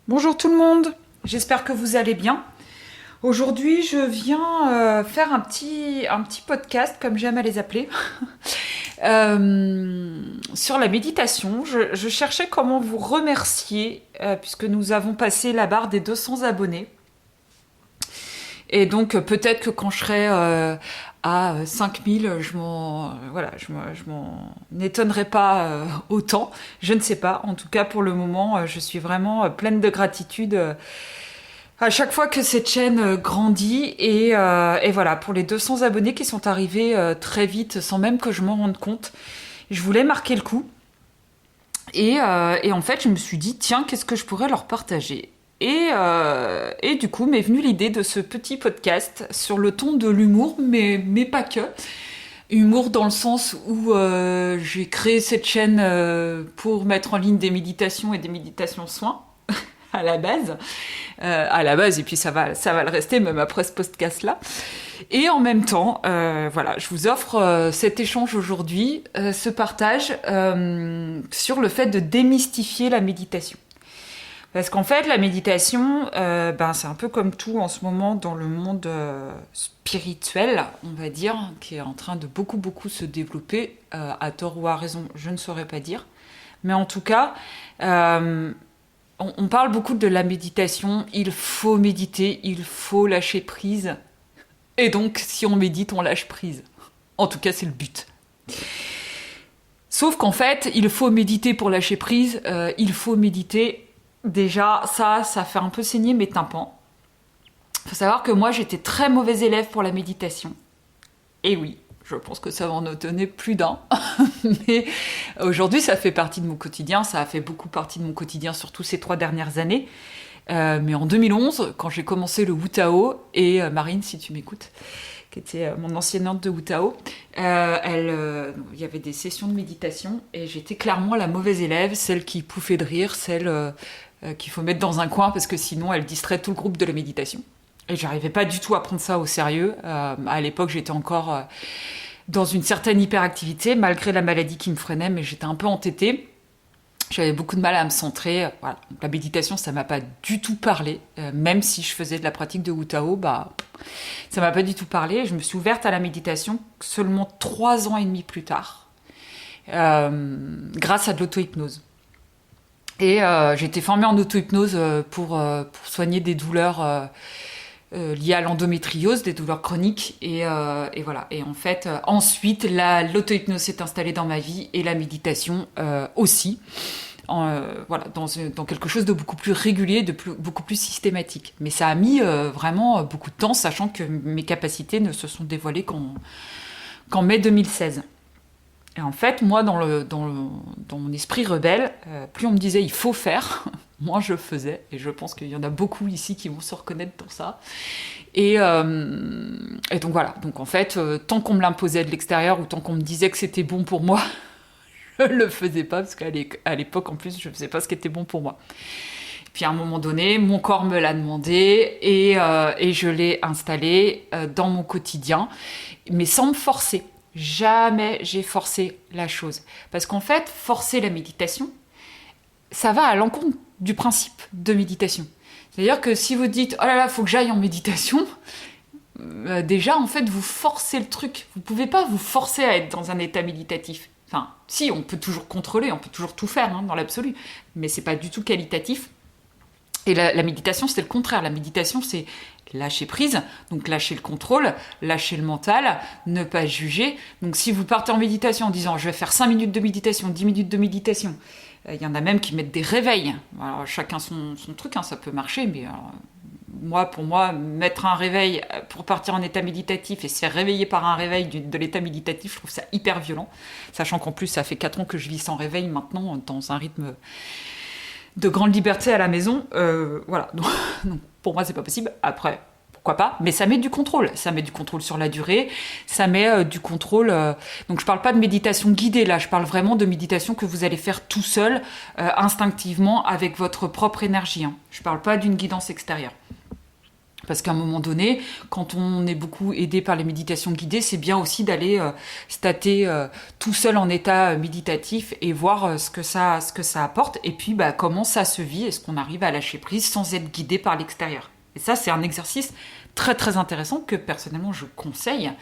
Bonjour tout le monde, j'espère que vous allez bien. Aujourd'hui, je viens faire un petit podcast, comme j'aime à les appeler, sur la méditation. Je cherchais comment vous remercier, puisque nous avons passé la barre des 200 abonnés. Et donc, peut-être que quand je serai à 5000, je m'en étonnerai pas autant. Je ne sais pas. En tout cas, pour le moment, je suis vraiment pleine de gratitude à chaque fois que cette chaîne grandit. Et voilà, pour les 200 abonnés qui sont arrivés très vite, sans même que je m'en rende compte, je voulais marquer le coup. Et en fait, je me suis dit, tiens, qu'est-ce que je pourrais leur partager? Et du coup, m'est venue l'idée de ce petit podcast sur le ton de l'humour, mais pas que. Humour dans le sens où j'ai créé cette chaîne pour mettre en ligne des méditations et des méditations soins à la base, et puis ça va le rester même après ce podcast-là. Et en même temps, voilà, je vous offre cet échange aujourd'hui, ce partage sur le fait de démystifier la méditation. Parce qu'en fait, la méditation, c'est un peu comme tout en ce moment dans le monde spirituel, on va dire, qui est en train de beaucoup, beaucoup se développer, à tort ou à raison, je ne saurais pas dire. Mais en tout cas, on parle beaucoup de la méditation, il faut méditer, il faut lâcher prise. Et donc, si on médite, on lâche prise. En tout cas, c'est le but. Sauf qu'en fait, il faut méditer pour lâcher prise, il faut méditer. Déjà, ça fait un peu saigner mes tympans. Il faut savoir que moi, j'étais très mauvais élève pour la méditation. Et oui, je pense que ça va en étonner plus d'un. Mais aujourd'hui, ça fait partie de mon quotidien. Ça a fait beaucoup partie de mon quotidien, surtout ces 3 dernières années. Mais en 2011, quand j'ai commencé le Wu Tao, et Marine, si tu m'écoutes, qui était mon enseignante de Wu Tao, il y avait des sessions de méditation, et j'étais clairement la mauvaise élève, celle qui pouffait de rire, celle qu'il faut mettre dans un coin, parce que sinon elle distrait tout le groupe de la méditation. Et j'arrivais pas du tout à prendre ça au sérieux. À l'époque, j'étais encore dans une certaine hyperactivité, malgré la maladie qui me freinait, mais j'étais un peu entêtée. J'avais beaucoup de mal à me centrer. Voilà. Donc, la méditation, ça m'a pas du tout parlé. Même si je faisais de la pratique de Wu Tao, ça m'a pas du tout parlé. Je me suis ouverte à la méditation seulement 3 ans et demi plus tard, grâce à de l'auto-hypnose. Et j'ai été formée en auto-hypnose pour soigner des douleurs liées à l'endométriose, des douleurs chroniques. Et voilà. Et en fait, ensuite, l'auto-hypnose s'est installée dans ma vie, et la méditation aussi. Voilà, dans quelque chose de beaucoup plus régulier, beaucoup plus systématique. Mais ça a mis vraiment beaucoup de temps, sachant que mes capacités ne se sont dévoilées qu'en mai 2016. Et en fait, moi, dans mon esprit rebelle, plus on me disait il faut faire, moins je faisais. Et je pense qu'il y en a beaucoup ici qui vont se reconnaître dans ça. Et donc voilà. Donc en fait, tant qu'on me l'imposait de l'extérieur, ou tant qu'on me disait que c'était bon pour moi, je le faisais pas, parce qu'à l'époque, en plus, je faisais pas ce qui était bon pour moi. Puis à un moment donné, mon corps me l'a demandé, et je l'ai installé dans mon quotidien, mais sans me forcer. Jamais j'ai forcé la chose. Parce qu'en fait, forcer la méditation, ça va à l'encontre du principe de méditation. C'est-à-dire que si vous dites « Oh là là, faut que j'aille en méditation », déjà, en fait, vous forcez le truc. Vous pouvez pas vous forcer à être dans un état méditatif. Enfin, si, on peut toujours contrôler, on peut toujours tout faire, dans l'absolu. Mais c'est pas du tout qualitatif. Et la méditation, c'est le contraire. La méditation, c'est lâcher prise, donc lâcher le contrôle, lâcher le mental, ne pas juger. Donc si vous partez en méditation en disant « je vais faire 5 minutes de méditation, 10 minutes de méditation », il y en a même qui mettent des réveils. Alors, chacun son truc, ça peut marcher, mais pour moi, mettre un réveil pour partir en état méditatif et se faire réveiller par un réveil de l'état méditatif, je trouve ça hyper violent. Sachant qu'en plus, ça fait 4 ans que je vis sans réveil maintenant, dans un rythme de grande liberté à la maison. Voilà. Donc, pour moi, c'est pas possible. Après, pourquoi pas, mais ça met du contrôle. Ça met du contrôle sur la durée, ça met du contrôle... Donc je parle pas de méditation guidée, là, je parle vraiment de méditation que vous allez faire tout seul, instinctivement, avec votre propre énergie. Je parle pas d'une guidance extérieure. Parce qu'à un moment donné, quand on est beaucoup aidé par les méditations guidées, c'est bien aussi d'aller se tâter tout seul en état méditatif et voir ce que ça apporte. Et puis, comment ça se vit. Est-ce qu'on arrive à lâcher prise sans être guidé par l'extérieur? Et ça, c'est un exercice très très intéressant que personnellement je conseille.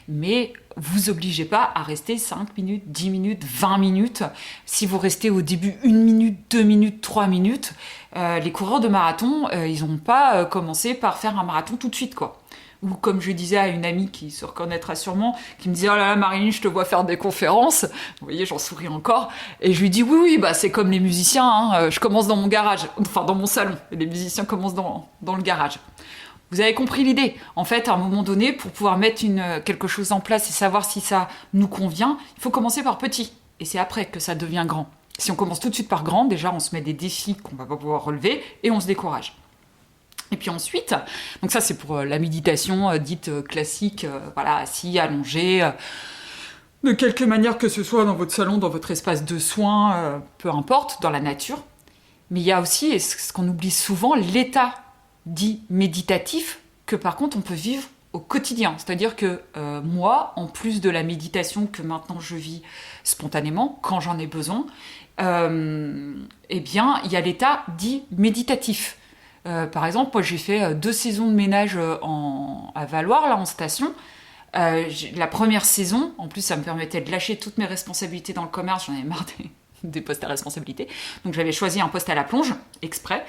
Mais vous obligez pas à rester 5 minutes, 10 minutes, 20 minutes. Si vous restez au début 1 minute, 2 minutes, 3 minutes, les coureurs de marathon, ils n'ont pas commencé par faire un marathon tout de suite, quoi. Ou comme je disais à une amie qui se reconnaîtra sûrement, qui me disait « Oh là là, Marilyn, je te vois faire des conférences. » Vous voyez, j'en souris encore. Et je lui dis « Oui, c'est comme les musiciens. Hein. Je commence dans mon garage, enfin dans mon salon. Et les musiciens commencent dans le garage. » Vous avez compris l'idée. En fait, à un moment donné, pour pouvoir mettre quelque chose en place et savoir si ça nous convient, il faut commencer par petit. Et c'est après que ça devient grand. Si on commence tout de suite par grand, déjà, on se met des défis qu'on ne va pas pouvoir relever et on se décourage. Et puis ensuite, donc ça c'est pour la méditation dite classique, assis, allongé, de quelque manière que ce soit dans votre salon, dans votre espace de soins, peu importe, dans la nature. Mais il y a aussi, et ce qu'on oublie souvent, l'état dit méditatif que par contre on peut vivre au quotidien. C'est-à-dire que moi, en plus de la méditation que maintenant je vis spontanément, quand j'en ai besoin, il y a l'état dit méditatif. Par exemple, moi j'ai fait 2 saisons de ménage à Valloires, là en station. La première saison, en plus ça me permettait de lâcher toutes mes responsabilités dans le commerce, j'en avais marre des postes à responsabilité. Donc j'avais choisi un poste à la plonge, exprès,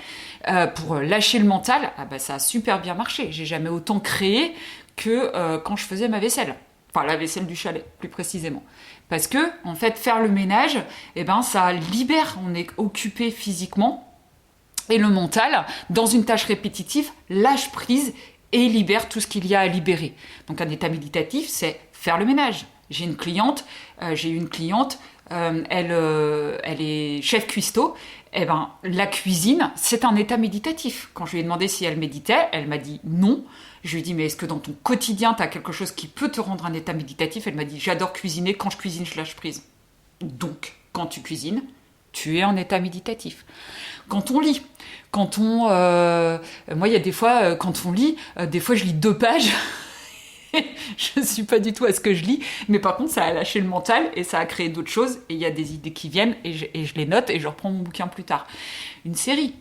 pour lâcher le mental. Ça a super bien marché. J'ai jamais autant créé que quand je faisais ma vaisselle. Enfin, la vaisselle du chalet, plus précisément. Parce que, en fait, faire le ménage, ça libère, on est occupé physiquement, et le mental, dans une tâche répétitive, lâche prise et libère tout ce qu'il y a à libérer. Donc un état méditatif, c'est faire le ménage. J'ai eu une cliente, elle est chef cuistot. La cuisine, c'est un état méditatif. Quand je lui ai demandé si elle méditait, elle m'a dit non. Je lui ai dit, mais est-ce que dans ton quotidien, tu as quelque chose qui peut te rendre un état méditatif? Elle m'a dit, j'adore cuisiner. Quand je cuisine, je lâche prise. Donc, quand tu cuisines, tu es en état méditatif. Quand on lit, moi, il y a des fois, quand on lit, des fois, je lis 2 pages. Je ne suis pas du tout à ce que je lis, mais par contre, ça a lâché le mental et ça a créé d'autres choses. Et il y a des idées qui viennent et je les note et je reprends mon bouquin plus tard. Une série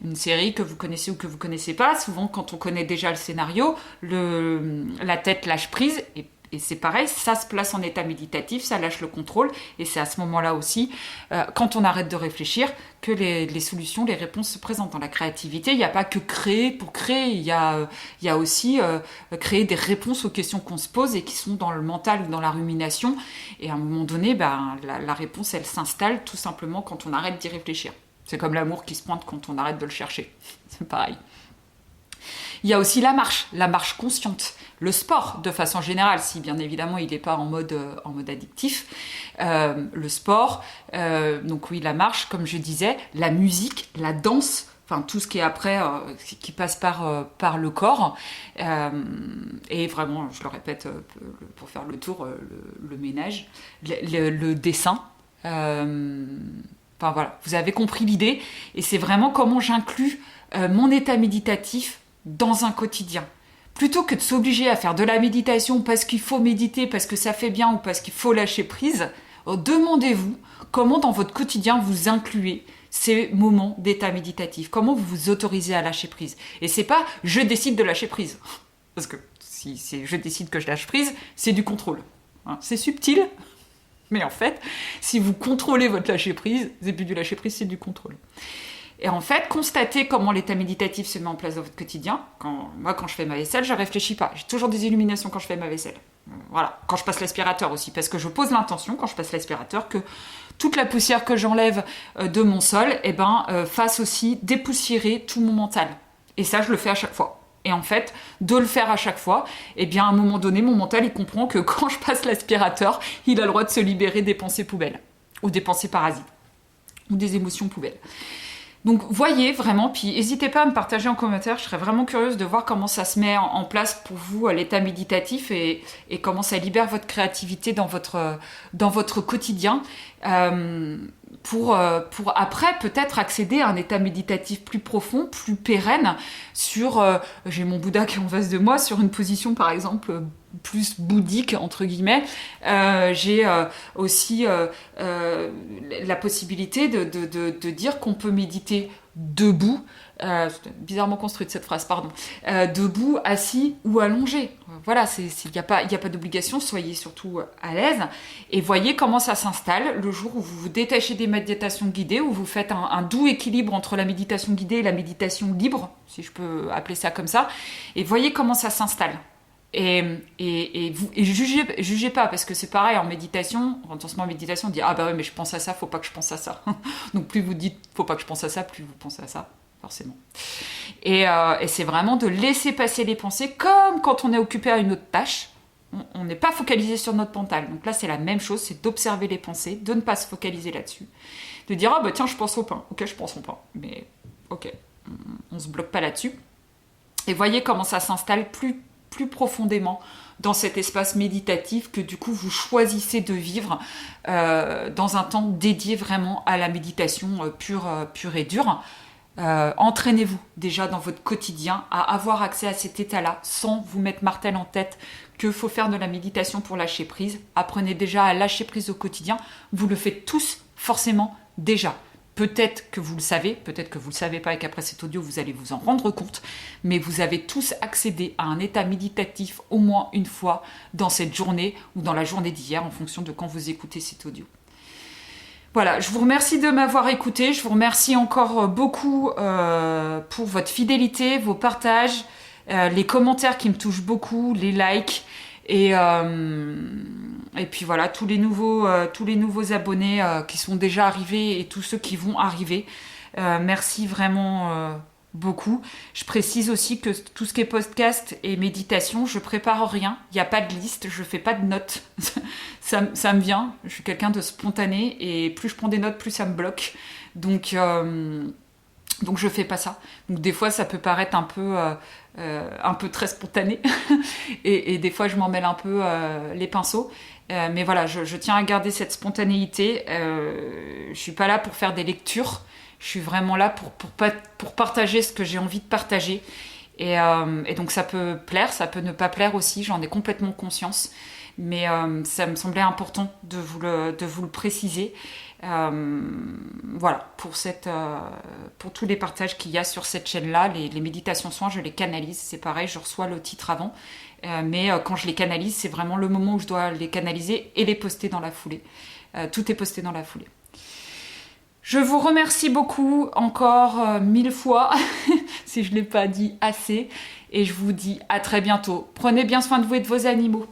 que vous connaissez ou que vous connaissez pas. Souvent, quand on connaît déjà le scénario, la tête lâche prise et c'est pareil, ça se place en état méditatif, ça lâche le contrôle, et c'est à ce moment-là aussi, quand on arrête de réfléchir, que les solutions, les réponses se présentent. Dans la créativité, il n'y a pas que créer pour créer, il y a aussi créer des réponses aux questions qu'on se pose et qui sont dans le mental ou dans la rumination, et à un moment donné, la réponse, elle s'installe tout simplement quand on arrête d'y réfléchir. C'est comme l'amour qui se pointe quand on arrête de le chercher, c'est pareil. Il y a aussi la marche consciente, le sport de façon générale, si bien évidemment il n'est pas en mode addictif. Le sport, donc oui, la marche, comme je disais, la musique, la danse, enfin tout ce qui est après, qui passe par le corps. Et vraiment, je le répète pour faire le tour, le ménage, le dessin. Enfin voilà, vous avez compris l'idée, et c'est vraiment comment j'inclus mon état méditatif dans un quotidien. Plutôt que de s'obliger à faire de la méditation parce qu'il faut méditer, parce que ça fait bien ou parce qu'il faut lâcher prise, demandez-vous comment dans votre quotidien vous incluez ces moments d'état méditatif, comment vous vous autorisez à lâcher prise. Et c'est pas « je décide de lâcher prise », parce que si c'est « je décide que je lâche prise », c'est du contrôle. C'est subtil, mais en fait, si vous contrôlez votre lâcher prise, c'est plus du lâcher prise, c'est du contrôle. Et en fait, constatez comment l'état méditatif se met en place dans votre quotidien. Quand je fais ma vaisselle, je ne réfléchis pas. J'ai toujours des illuminations quand je fais ma vaisselle. Voilà. Quand je passe l'aspirateur aussi, parce que je pose l'intention, quand je passe l'aspirateur, que toute la poussière que j'enlève de mon sol, fasse aussi dépoussiérer tout mon mental. Et ça, je le fais à chaque fois. Et en fait, de le faire à chaque fois, à un moment donné, mon mental, il comprend que quand je passe l'aspirateur, il a le droit de se libérer des pensées poubelles, ou des pensées parasites, ou des émotions poubelles. Donc voyez vraiment, puis n'hésitez pas à me partager en commentaire, je serais vraiment curieuse de voir comment ça se met en place pour vous, l'état méditatif, et comment ça libère votre créativité dans votre quotidien. pour après peut-être accéder à un état méditatif plus profond, plus pérenne, j'ai mon Bouddha qui est en face de moi, sur une position par exemple plus bouddhique entre guillemets. J'ai aussi la possibilité de dire qu'on peut méditer debout. Bizarrement construite cette phrase, pardon. Debout, assis ou allongé. Voilà, il n'y a pas d'obligation, soyez surtout à l'aise et voyez comment ça s'installe le jour où vous vous détachez des méditations guidées, où vous faites un doux équilibre entre la méditation guidée et la méditation libre, si je peux appeler ça comme ça, et voyez comment ça s'installe. Et jugez pas, parce que c'est pareil en méditation, en méditation, on dit ah bah ouais mais je pense à ça, faut pas que je pense à ça. Donc plus vous dites faut pas que je pense à ça, plus vous pensez à ça, forcément. Et c'est vraiment de laisser passer les pensées comme quand on est occupé à une autre tâche. On n'est pas focalisé sur notre mental. Donc là c'est la même chose, c'est d'observer les pensées, de ne pas se focaliser là-dessus. De dire ah bah tiens je pense au pain, ok je pense au pain, mais ok, on se bloque pas là-dessus. Et voyez comment ça s'installe plus profondément dans cet espace méditatif que du coup vous choisissez de vivre dans un temps dédié vraiment à la méditation pure et dure. Entraînez-vous déjà dans votre quotidien à avoir accès à cet état-là sans vous mettre martel en tête qu'il faut faire de la méditation pour lâcher prise. Apprenez déjà à lâcher prise au quotidien. Vous le faites tous forcément déjà. Peut-être que vous le savez, peut-être que vous ne le savez pas et qu'après cet audio, vous allez vous en rendre compte, mais vous avez tous accédé à un état méditatif au moins une fois dans cette journée ou dans la journée d'hier, en fonction de quand vous écoutez cet audio. Voilà, je vous remercie de m'avoir écouté, je vous remercie encore beaucoup pour votre fidélité, vos partages, les commentaires qui me touchent beaucoup, les likes, et puis voilà, tous les nouveaux abonnés qui sont déjà arrivés et tous ceux qui vont arriver. Merci vraiment beaucoup. Je précise aussi que tout ce qui est podcast et méditation, je prépare rien. Il n'y a pas de liste, je fais pas de notes. ça me vient. Je suis quelqu'un de spontané et plus je prends des notes, plus ça me bloque. Donc je fais pas ça. Donc des fois ça peut paraître un peu très spontané et des fois je m'en mêle un peu les pinceaux. Mais voilà, je tiens à garder cette spontanéité. Je suis pas là pour faire des lectures. Je suis vraiment là pour partager ce que j'ai envie de partager. Et donc ça peut plaire, ça peut ne pas plaire aussi. J'en ai complètement conscience. Mais ça me semblait important de vous le préciser. Voilà, pour tous les partages qu'il y a sur cette chaîne-là, les méditations soins, je les canalise. C'est pareil, je reçois le titre avant. Mais quand je les canalise, c'est vraiment le moment où je dois les canaliser et les poster dans la foulée. Tout est posté dans la foulée. Je vous remercie beaucoup, encore 1000 fois, si je ne l'ai pas dit assez. Et je vous dis à très bientôt. Prenez bien soin de vous et de vos animaux.